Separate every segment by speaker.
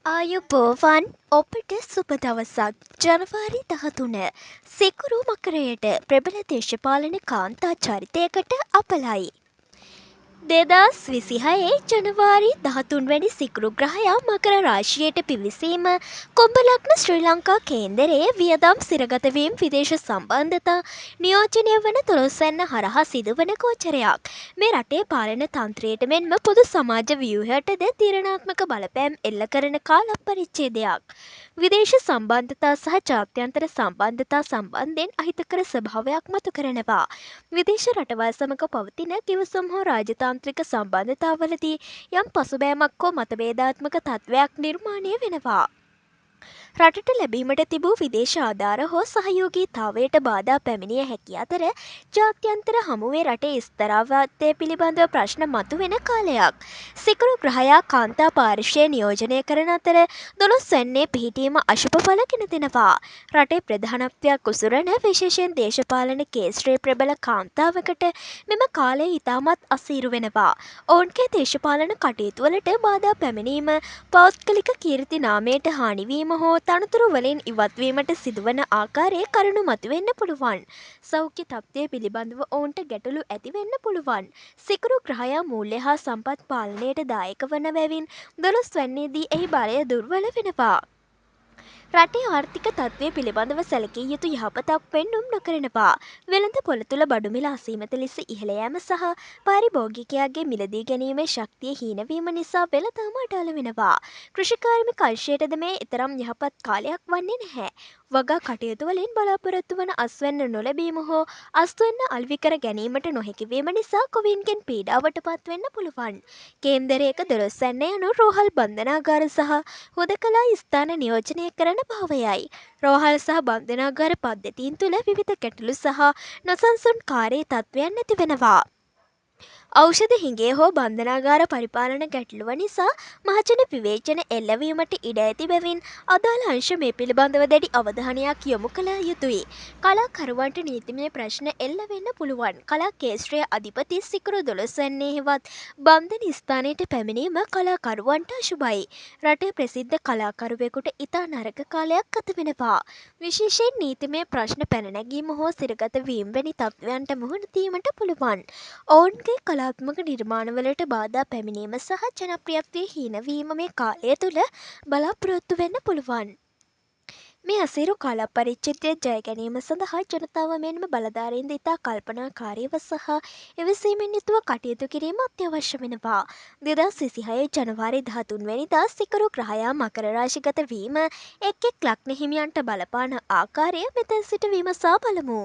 Speaker 1: ආයුබෝවන් ඔබට සුබ දවසක්. ජනවාරි 13 සිකුරු මකරයට ප්‍රබල දේශපාලන කාන්තා චරිතයකට අපලයි. 2026 ජනවාරි 13 වැනි සිකුරු ග්‍රහයා මකර රාශියට පිවිසීම කුම්භ ලග්න ශ්‍රී ලංකා කේන්දරයේ වියදම් සිරගතවීම් විදේශ සම්බන්ධතා නියෝජනය වන 12 හරහා සිදුවන ගෝචරයක්. මේ රටේ පාලන තන්ත්‍රයට මෙන්ම පොදු සමාජ ව්‍යුහයටද තීරණාත්මක බලපෑම් එල්ල කරන කාල පරිච්ඡේදයක්. විදේශ සම්බන්ධතා සහ ජාත්‍යන්තර සම්බන්ධතා සම්බන්ධයෙන් අහිතකර ස්වභාවයක් මතු කරනවා. විදේශ රටවල් සමග පවතින කිවසුම් හෝ රාජතාන්ත්‍රික සම්බන්ධතාවලදී යම් පසුබෑමක් හෝ මතභේදාත්මක තත්ත්වයක් නිර්මාණය වෙනවා. රටට ලැබීමට තිබූ විදේශ ආධාර හෝ සහයෝගීතාවයට බාධා පැමිණිය හැකි අතර ජාත්‍යන්තර හමුවේ රටේ ස්ථරාවත්වය පිළිබඳව ප්‍රශ්න මතුවෙන කාලයක්. සිකුරු ග්‍රහයා කාන්තා පාර්ශ්වය නියෝජනය කරන අතර 12 වැන්නේ පිහිටීම අශුභ ඵල ගෙන දෙනවා. රටේ ප්‍රධානත්වයක් උසුරන විශේෂයෙන් දේශපාලන කේස්ත්‍රයේ ප්‍රබල කාන්තාවකට මෙම කාලය ඉතාමත් අසීරු වෙනවා. ඔවුන්ගේ දේශපාලන කටයුතු වලට බාධා පැමිණීම පෞද්ගලික කීර්ති නාමයට හානිවීම හෝ තනතුරු වලින් ඉවත්වීමට සිදුවන ආකාරයේ කරුණු මතුවෙන්න පුළුවන්. සෞඛ්‍ය තත්ත්වය පිළිබඳව ඔවුන්ට ගැටලු ඇති වෙන්න පුළුවන්. සිකුරු ග්‍රහයා මූල්‍ය හා සම්පත් පාලනයට දායක වන බැවින් 12 වැන්නේදී එහි බලය දුර්වල වෙනවා. රටේ ආර්ථික තත්ත්වය පිළිබඳව සැලකිය යුතු යහපතක් පෙන්නුම් නොකරනවා. වෙළඳ පොළ තුළ බඩු මිල අසීමිත ලෙස ඉහළ යෑම සහ පාරිභෝගිකයාගේ මිලදී ගැනීමේ ශක්තිය හීනවීම නිසා වෙළඳාම අඩාල වෙනවා. කෘෂිකාර්මික අංශයටද මේ තරම් යහපත් කාලයක් වන්නේ නැහැ. වගා කටයුතු වලින් බලාපොරොත්තු වන අස්වැන්න නොලැබීම හෝ අස්වැන්න අල්වි කර ගැනීමට නොහැකි වීම නිසා කොවින්ගෙන් පීඩාවට පත්වෙන්න පුළුවන්. කේන්දරයක 12 වැන්න යනු රෝහල් බන්ධනාගාර සහ හුදකලා ස්ථාන නියෝජනය කරන භාවයයි. රෝහල් සහ බන්ධනාගාර පද්ධතීන් තුළ විවිධ ගැටලු සහ නොසන්සුන්කාරී තත්ත්වයන් ඇති වෙනවා. ඖෂධ හිඟේ හෝ බන්ධනාගාර පරිපාලන ගැටලුව නිසා මහජන විවේචන එල්ලවීමට ඉඩ ඇති බැවින් අදාළ අංශ මේ පිළිබඳව දැඩි අවධානයක් යොමු කළ යුතුයි. කලාකරුවන්ට නීතිමය ප්‍රශ්න එල්ල වෙන්න පුළුවන්. කලා කේස්ත්‍රයේ අධිපති සිකුරු 12 වැන්නේ හෙවත් බන්ධන ස්ථානයට පැමිණීම කලාකරුවන්ට අශුභයි. රටේ ප්‍රසිද්ධ කලාකරුවෙකුට ඉතා නරක කාලයක් ගත වෙනවා. විශේෂයෙන් නීතිමය ප්‍රශ්න පැන නැගීම හෝ සිරගත වීම වැනි තත්ත්වයන්ට මුහුණ දීමට පුළුවන්. ඔවුන්ගේ කලාත්මක නිර්මාණවලට බාධා පැමිණීම සහ ජනප්‍රියත්වය හීනවීම මේ කාලය තුළ බලාපොරොත්තු වෙන්න පුළුවන්. මේ අසීරු කාල පරිච්ඡේදය ජය ගැනීම සඳහා ජනතාව මෙන්ම බලධාරීන්ද ඉතා කල්පනාකාරීව සහ ඉවසීමෙන් යුතුව කටයුතු කිරීම අත්‍යවශ්‍ය වෙනවා. 2026 ජනවාරි 13 වැනිදා සිකුරු ග්‍රහයා මකර රාශිගත වීම එක් ලග්න හිමියන්ට බලපාන ආකාරය මෙතැන් සිට විමසා බලමු.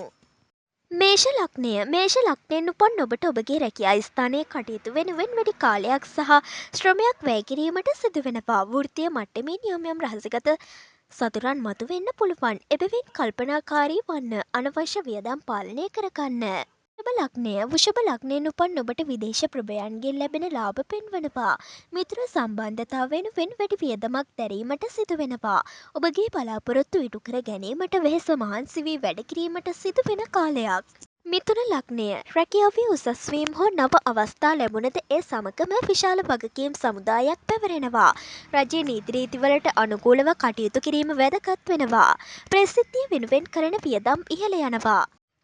Speaker 1: මේෂ ලග්නයෙන් උපන් ඔබට ඔබගේ රැකියා ස්ථානයේ කටයුතු වෙනුවෙන් වැඩි කාලයක් සහ ශ්‍රමයක් වැය කිරීමට සිදු වෙනවා. වෘත්තීය මට්ටමින් යම් රහසිගත සතුරන් මතුවෙන්න පුළුවන්. එබැවින් කල්පනාකාරී වන්න. අනවශ්‍ය වියදම් පාලනය කරගන්න. වෘෂභ ලග්නයෙන් උපන් ඔබට විදේශ ප්‍රභයන්ගෙන් ලැබෙන ලාභ පෙන්වනවා. මිත්‍ර සම්බන්ධතාව වෙනුවෙන් වැඩි වියදමක් දැරීමට සිදු වෙනවා. ඔබගේ බලාපොරොත්තු ඉටු කර ගැනීමට වෙහෙස මහන්සි වී වැඩ කිරීමට සිදු වෙන කාලයක්. මිථුන ලග්නය රැකියාවේ උසස් වීම හෝ නව අවස්ථා ලැබුණද ඒ සමගම විශාල වගකීම් සමුදායක් පැවරෙනවා. රජයේ නීති රීතිවලට අනුකූලව කටයුතු කිරීම වැදගත් වෙනවා. ප්‍රසිද්ධිය වෙනුවෙන් කරන වියදම් ඉහළ යනවා.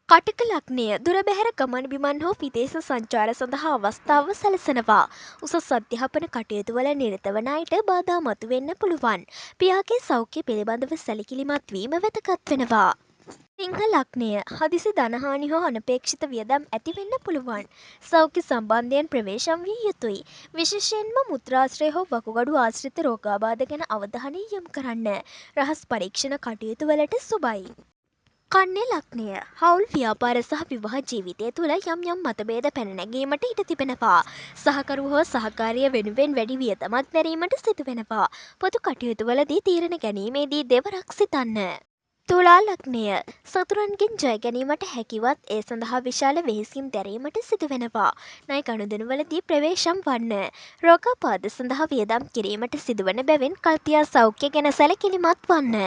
Speaker 1: කටක ලග්නය දුර බැහැර ගමන් බිමන් හෝ විදේශ සංචාර සඳහා අවස්ථාව සැලසෙනවා. උසස් අධ්‍යාපන කටයුතු වල නිරත වන අයට බාධා මතුවෙන්න පුළුවන්. පියාගේ සෞඛ්‍ය පිළිබඳව සැලකිලිමත් වීම වැදගත් වෙනවා. සිංහ ලග්නය හදිසි ධනහානි හෝ අනපේක්ෂිත වියදම් ඇති වෙන්න පුළුවන්. සෞඛ්‍ය සම්බන්ධයෙන් ප්‍රවේශම් විය යුතුයි. විශේෂයෙන්ම මුත්‍රාශ්‍රය හෝ වකුගඩු ආශ්‍රිත රෝගාබාධ ගැන අවධානය යොමු කරන්න. රහස් පරීක්ෂණ කටයුතු වලට සුබයි. කන්‍යා ලග්නය හවුල් ව්‍යාපාර සහ විවාහ ජීවිතය තුළ යම් මතභේද පැන නැගීමට ඉඩ තිබෙනවා. සහකරු හෝ සහකාරිය වෙනුවෙන් වැඩි වියදමක් දැරීමට සිදු වෙනවා. පොදු කටයුතු වලදී තීරණ ගැනීමේදී දෙවරක් සිතන්න. තුලා ලග්නය සතුරන්ගෙන් ජය ගැනීමට හැකිවත් ඒ සඳහා විශාල වෙහෙසීම් දැරීමට සිදු වෙනවා. ණය ගනුදෙනුවලදී ප්‍රවේශම් වන්න. රෝගාබාධ සඳහා වියදම් කිරීමට සිදුවන බැවින් කල්පියා සෞඛ්‍ය ගැන සැලකිලිමත් වන්න.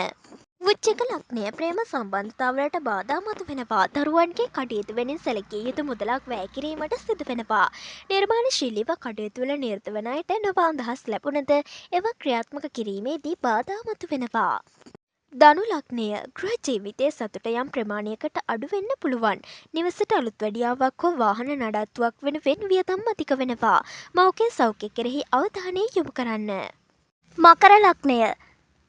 Speaker 1: වෘශ්චික ලග්නය ප්‍රේම සම්බන්ධතාවලට බාධා මතුවෙනවා. දරුවන්ගේ කටයුතු වෙනින් සැලකිය යුතු මුදලක් වැය කිරීමට සිදු වෙනවා. නිර්මාණශීලීව කටයුතු වල නිරත වන අයට නව අදහස් ලැබුණද ඒවා ක්‍රියාත්මක කිරීමේදී බාධා මතුවෙනවා. ධනු ලග්නය ගෘහ ජීවිතයේ සතුට යම් ප්‍රමාණයකට අඩු වෙන්න පුළුවන්. නිවසට අලුත් වැඩියාවක් හෝ වාහන නඩත්තුවක් වෙනුවෙන් වියදම් අධික වෙනවා. මවගේ සෞඛ්‍ය කෙරෙහි අවධානය යොමු කරන්න.
Speaker 2: මකර ලග්නය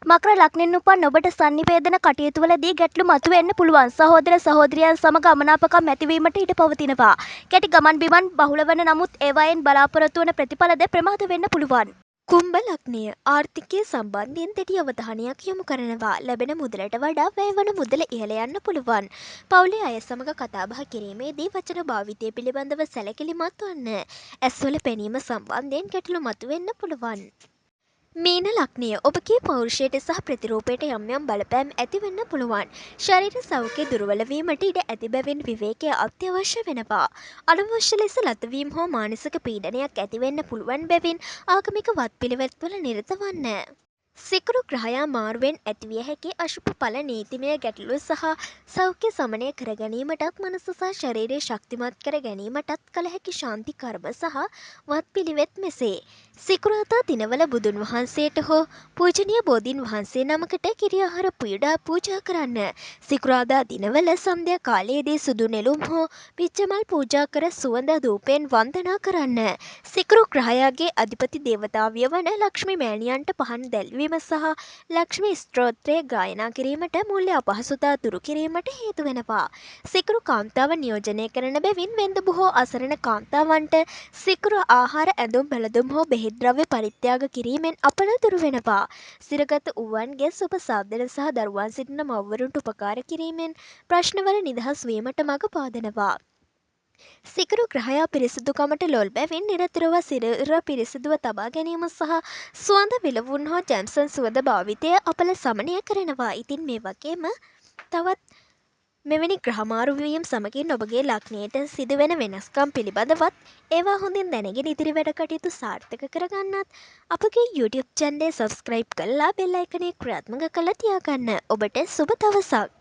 Speaker 2: මකර ලග්නෙන් උපන් ඔබට සංනිවේදන කටයුතුවලදී ගැටලු මතුවෙන්න පුළුවන්. සහෝදර සහෝදරියන් සමග අමනාපකම් ඇතිවීමට ඉඩ පවතිනවා. කෙටි ගමන් බිමන් බහුල වන නමුත් ඒවායින් බලාපොරොත්තු වන ප්‍රතිඵලද ප්‍රමාද වෙන්න පුළුවන්.
Speaker 1: කුම්භ ලග්නය ආර්ථිකය සම්බන්ධයෙන් දැඩි අවධානයක් යොමු කරනවා. ලැබෙන මුදලට වඩා වැය වන මුදල ඉහළ යන්න පුළුවන්. පවුලේ අය සමග කතාබහ කිරීමේදී වචන භාවිතය පිළිබඳව සැලකිලිමත් වන්න. ඇස්වල පෙනීම සම්බන්ධයෙන් ගැටලු මතුවෙන්න පුළුවන්. මීන ලග්නය ඔබගේ පෞරුෂයට සහ ප්‍රතිරූපයට යම් යම් බලපෑම් ඇතිවෙන්න පුළුවන්. ශරීර සෞඛ්‍ය දුර්වල වීමට ඉඩ ඇති බැවින් විවේකය අත්‍යවශ්‍ය වෙනවා. අනවශ්‍ය ලෙස ලතවීම හෝ මානසික පීඩනයක් ඇතිවෙන්න පුළුවන් බැවින් ආගමික වත්පිළිවෙත්වල නිරත වන්න. සිකුරු ග්‍රහයා මාරුවෙන් ඇතිවිය හැකි අශුභ ඵල නීතිමය ගැටලු සහ සෞඛ්‍ය සමනය කර ගැනීමටත් මනස සහ ශරීරය ශක්තිමත් කර ගැනීමටත් කළ හැකි ශාන්ති කර්ම සහ වත්පිළිවෙත් මෙසේ. සිකුරාදා දිනවල බුදුන් වහන්සේට හෝ පූජනීය බෝධීන් වහන්සේ නමකට කිරි ආහාර පුයඩා පූජා කරන්න. සිකුරාදා දිනවල සන්ධ්‍යා කාලයේදී සුදු නෙළුම් හෝ පිච්චමල් පූජා කර සුවඳ ධූපයෙන් වන්දනා කරන්න. සිකුරු ග්‍රහයාගේ අධිපති දේවතාවිය වන ලක්ෂ්මී මෑණියන්ට පහන් දැල්වීම සහ ලක්ෂ්මී ස්තෝත්‍රය ගායනා කිරීමට මුල්‍ය අපහසුතා දුරු කිරීමට හේතු වෙනවා. සිකුරු කාන්තාව නියෝජනය කරන බැවින් වෙන්ද බොහෝ අසරණ කාන්තාවන්ට සිකුරු ආහාර ඇඳුම් පැළඳුම් හෝ බෙහෙත් ද්‍රව්‍ය පරිත්‍යාග කිරීමෙන් අපල දුරු වෙනවා. සිරගත වූවන්ගේ සුබ සාධන සහ දරුවන් සිටින මව්වරුන්ට උපකාර කිරීමෙන් ප්‍රශ්නවල නිදහස් වීමට මඟ පාදනවා. සිකුරු ග්‍රහයා පිරිසිදුකමට ලොල් බැවින් නිරතුරුව සිරුර පිරිසිදුව තබා ගැනීම සහ සුවඳ විලවුන් හෝ ජැම්සන් සුවඳ භාවිතය අපල සමනය කරනවා. ඉතින් මේ වගේම තවත් මෙවැනි ග්‍රහමාරුවීම් සමගින් ඔබගේ ලග්නයට සිදුවෙන වෙනස්කම් පිළිබඳවත් ඒවා හොඳින් දැනගෙන ඉදිරි වැඩ කටයුතු සාර්ථක කරගන්නත් අපගේ YouTube චැනලය සබස්ක්‍රයිබ් කරලා බෙල් අයිකනය ක්‍රියාත්මක කරලා තියාගන්න. ඔබට සුබ දවසක්.